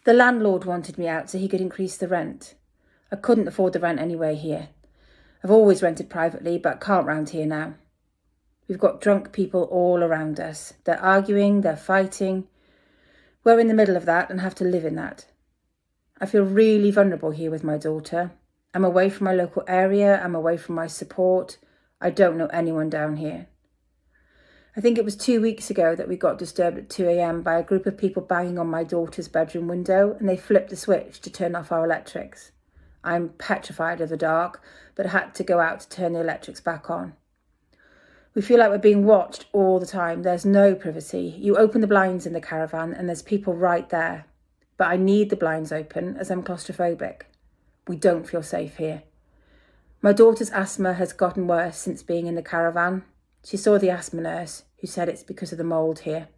The landlord wanted me out so he could increase the rent. I couldn't afford the rent anyway here. I've always rented privately, but can't round here now. We've got drunk people all around us. They're arguing, they're fighting. We're in the middle of that and have to live in that. I feel really vulnerable here with my daughter. I'm away from my local area, I'm away from my support. I don't know anyone down here. I think it was 2 weeks ago that we got disturbed at 2 a.m. by a group of people banging on my daughter's bedroom window, and they flipped the switch to turn off our electrics. I'm petrified of the dark, but had to go out to turn the electrics back on. We feel like we're being watched all the time. There's no privacy. You open the blinds in the caravan and there's people right there. But I need the blinds open as I'm claustrophobic. We don't feel safe here. My daughter's asthma has gotten worse since being in the caravan. She saw the asthma nurse, who said it's because of the mould here.